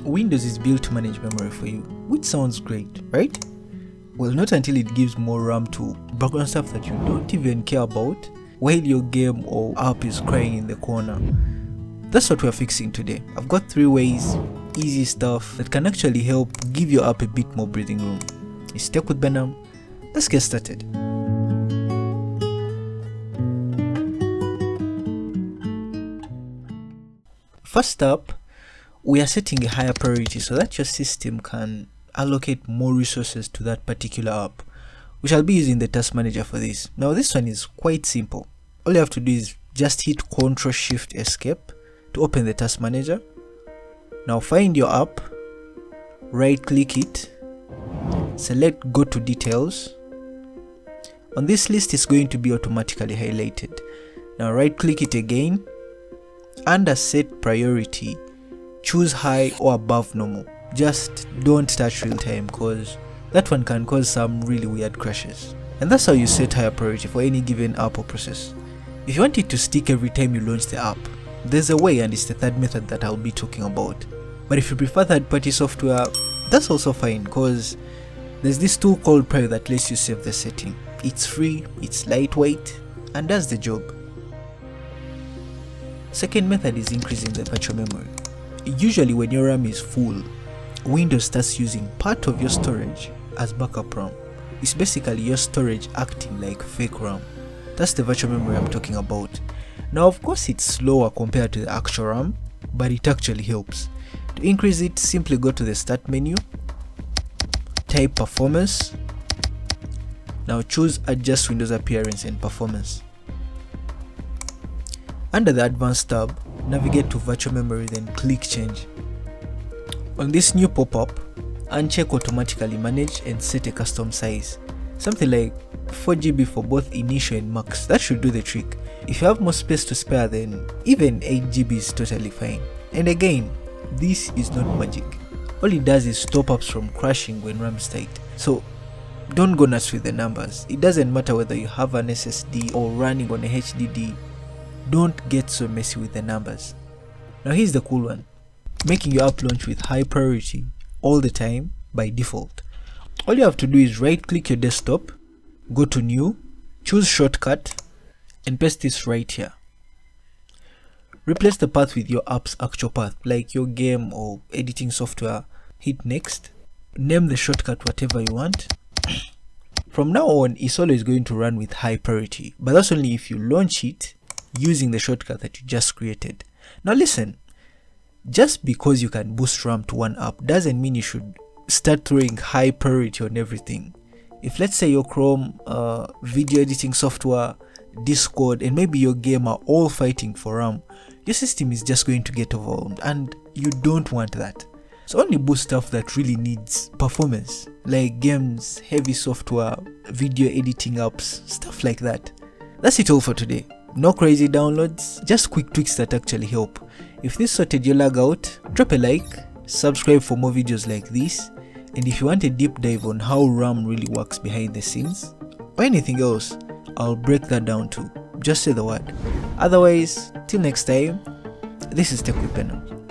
Windows is built to manage memory for you, which sounds great, right? Well, not until it gives more RAM to background stuff that you don't even care about while your game or app is crying in the corner. That's what we're fixing today. I've got 3 ways, easy stuff that can actually help give your app a bit more breathing room. It's Tech with Benham. Let's get started. First up, we are setting a higher priority so that your system can allocate more resources to that particular app. We shall be using the task manager for this. Now this one is quite simple. All you have to do is just hit Ctrl Shift Escape to open the task manager. Now find your app, right click it, select go to details. On this list it's going to be automatically highlighted. Now right click it again, under set priority, choose high or above normal. Just don't touch real time because that one can cause some really weird crashes. And that's how you set higher priority for any given app or process. If you want it to stick every time you launch the app, there's a way, and it's the third method that I'll be talking about. But if you prefer third-party software, that's also fine because there's this tool called Prio that lets you save the setting. It's free, it's lightweight, and does the job. Second method is increasing the virtual memory. Usually when your RAM is full, Windows starts using part of your storage as backup RAM. It's basically your storage acting like fake RAM. That's the virtual memory I'm talking about. Now of course it's slower compared to the actual RAM, but it actually helps. To increase it, simply go to the start menu, type performance. Now choose adjust Windows appearance and performance. Under the advanced tab, navigate to virtual memory, then click change. On this new pop-up, uncheck automatically manage and set a custom size. Something like 4 GB for both initial and max. That should do the trick. If you have more space to spare, then even 8 GB is totally fine. And again, this is not magic. All it does is stop apps from crashing when RAM is tight. So don't go nuts with the numbers. It doesn't matter whether you have an SSD or running on a HDD. Don't get so messy with the numbers. Now here's the cool one. Making your app launch with high priority all the time by default. All you have to do is right click your desktop, go to new, choose shortcut, and paste this right here. Replace the path with your app's actual path, like your game or editing software. Hit next, name the shortcut whatever you want. From now on, it's always going to run with high priority, but that's only if you launch it using the shortcut that you just created. Now listen, just because you can boost RAM to one app doesn't mean you should start throwing high priority on everything. If let's say your Chrome, video editing software, Discord, and maybe your game are all fighting for RAM, your system is just going to get overwhelmed, and you don't want that. So only boost stuff that really needs performance, like games, heavy software, video editing apps, stuff like that. That's it all for today. No crazy downloads, just quick tweaks that actually help. If this sorted your lag out, drop a like, subscribe for more videos like this, and if you want a deep dive on how RAM really works behind the scenes, or anything else, I'll break that down too. Just say the word. Otherwise, till next time, this is Tech with Benham.